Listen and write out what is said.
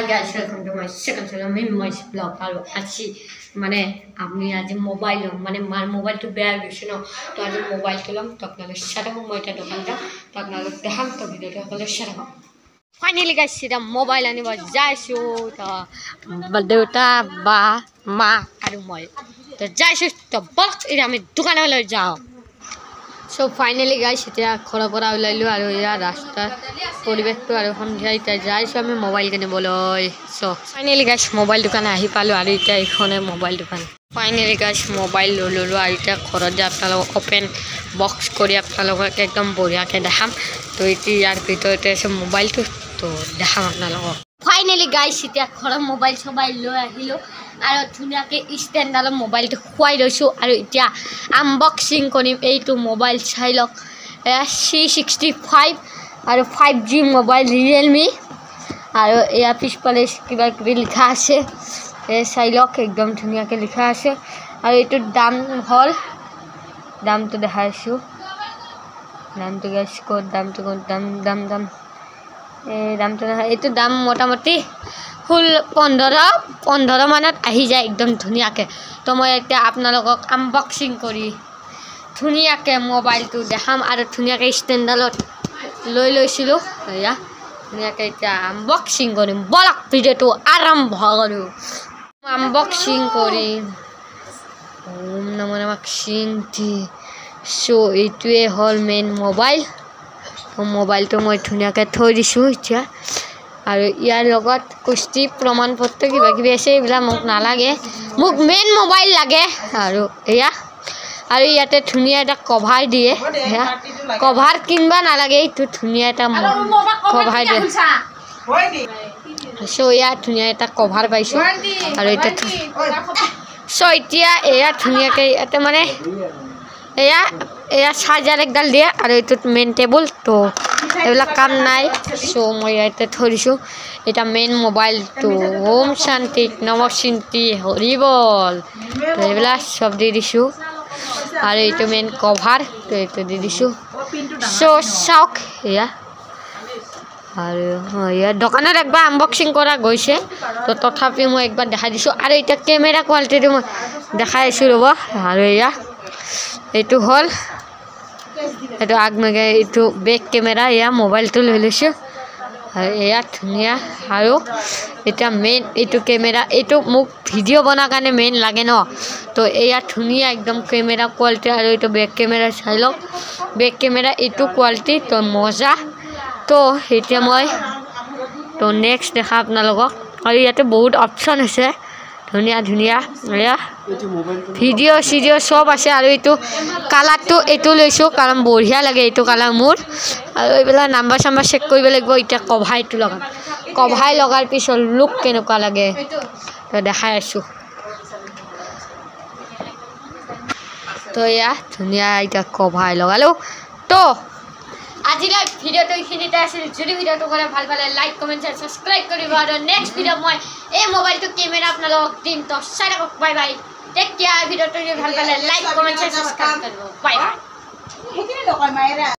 Hi guys, welcome to my second channel. Me my vlog. Hello, আছি মানে আমি আজি মোবাইল মানে মার মোবাইলটো বেয়া গৈছে ন তো আজি মোবাইল কিনলাম তো আপনাদের সাথে মই এটা দোকানটা তো আপনাদের দেখাম তো ভিডিওটা আপনাদের সাথে ফাইনালি গাইস এটা মোবাইল আনিব যাইছো তো দেউতা বা মা আর মই তো যাইছো তো বল এটা আমি দোকানে লৈ যাও So finally guys এটা খৰা পৰা ওলাইলো আৰু ইয়া ৰাস্তা পৰিবেশটো আৰু সন্ধিয়া ইটা যাইছো আমি মোবাইল কিনিবলৈ সো ফাইনালি গাইস মোবাইল দোকানে আহি পালো আৰু ইটা এইখনে মোবাইল দোকান ফাইনালি গাইস মোবাইল ললো আৰু ইটা ঘৰত যা আপোনালোক ওপেন বক্স কৰি আপোনালোকক একদম বঢ়িয়াকে দেখাম তো ইতি ইয়াৰ ভিতৰতে আছে মোবাইলটো তো দেখাম আপোনালোকক ফাইনালি গাইস এটা ঘৰৰ মোবাইল সবাই লৈ আহিলো আৰু ধুনিয়াকে ষ্টেণ্ডালৰ মোবাইলটো খুৱাই লৈছো আৰু এতিয়া আনবক্সিং কৰিম এইটো মোবাইল চাই লওক C65 আৰু 5G মোবাইল Realme আৰু এয়া পিছফালে কিবা কিবি লিখা আছে চাই লওক একদম ধুনিয়াকে লিখা আছে আৰু এইটো দাম হল দামটো দেখাইছো দামটো গাইস কোড দামটো দাম দামটো এইটো দাম মোটামুটি ফুল 15 মানত আহি যায় একদম ধুনিয়াকে তো মই এটা আপোনালোকক আনবক্সিং কৰি ধুনিয়াকে মোবাইলটো দেখাম আৰু ধুনিয়াকে ষ্টেণ্ডালত লৈ লৈছিলো এয়া ধুনিয়াকে এটা আনবক্সিং কৰিম বলক ভিডিওটো আৰম্ভ কৰো আনবক্সিং কৰিম ওম নমো নমঃ শিৱায় সো এইটোৱে হল মেইন মোবাইল তো মোবাইলটো মই ধুনিয়াকে থৈ দিছো এতিয়া আৰু ইয়াৰ লগত কুস্তি প্ৰমাণপত্ৰ কিবা কিবি আছে এইবিলা মোক নালাগে মোক মেইন মোবাইল লাগে আৰু এয়া আৰু ইয়াতে ধুনিয়া এটা কভাৰ দিয়ে কভাৰ কিনবা নালাগে এইটো ধুনিয়া এটা কভাৰ দিয়ে সো ইয়া ধুনিয়া এটা কভাৰ পাইছো আৰু এটা সো এতিয়া এয়া ধুনিয়াকে এটা মানে এয়া চাৰ্জাৰ একডাল দিয়ে আৰু এইটোত মেইন টেবুল তো এইবিলাক কাম নাই সো মই ইয়াতে থৈ দিছো এটা মেইন মোবাইলটো ওম শান্তি নম শান্তি হৰি বল তো এইবিলাক সব দি দিছো আৰু এইটো মেইন কভাৰ তো এইটো দি দিছো সো চাওক এয়া আৰু ইয়াৰ দোকানত একবাৰ আনবক্সিং কৰা গৈছে তো তথাপি মই একবাৰ দেখাই দিছো আৰু এটা কেমেৰা কোৱালিটিটো মই দেখাই আছো ৰব আৰু এয়া এইটো হল এইটো আগমগে এইটো বেক কেমেৰা এয়া মোবাইলটো লৈ লৈছো আৰু এয়া ধুনিয়া আৰু এটা মেইন এইটো কেমেৰা এইটো মোক ভিডিঅ' বনাৰ কাৰণে মেইন লাগে ন তো এয়া ধুনিয়া একদম কেমেৰা কোৱালিটি আৰু এইটো বেক কেমেৰা চাই লওক বেক কেমেৰা এইটো কোৱালিটি তো মজা তো এতিয়া মই তো নেক্সট দেখা আপোনালোকক আৰু ইয়াতে বহুত অপশ্যন আছে ধুনিয়া এয়া ভিডিঅ' সব আছে আৰু এইটো কালাৰটো এইটো লৈছো কাৰণ বঢ়িয়া লাগে এইটো কালাৰ মোৰ আৰু এইবিলাক নাম্বাৰ চাম্বাৰ চেক কৰিব লাগিব এতিয়া কভাৰটো লগাম কভাৰ লগাৰ পিছত লুক কেনেকুৱা লাগে তো দেখাই আছো তো এয়া ধুনিয়া এটা কভাৰ লগালো তো আজিলৈ ভিডিওটো এইখিনিতে আছিল যদি ভিডিওটো কৰে ভাল পালে লাইক কমেন্ট আৰু সাবস্ক্ৰাইব কৰিব আৰু নেক্সট ভিডিও মই এই মোবাইলটো কেমেৰা আপোনালোকক দিম তো চাই থাকক বাই বাই টেক কেয়াৰ ভিডিওটো ভাল পালে লাইক কমেন্ট আৰু সাবস্ক্ৰাইব কৰিব বাই বাই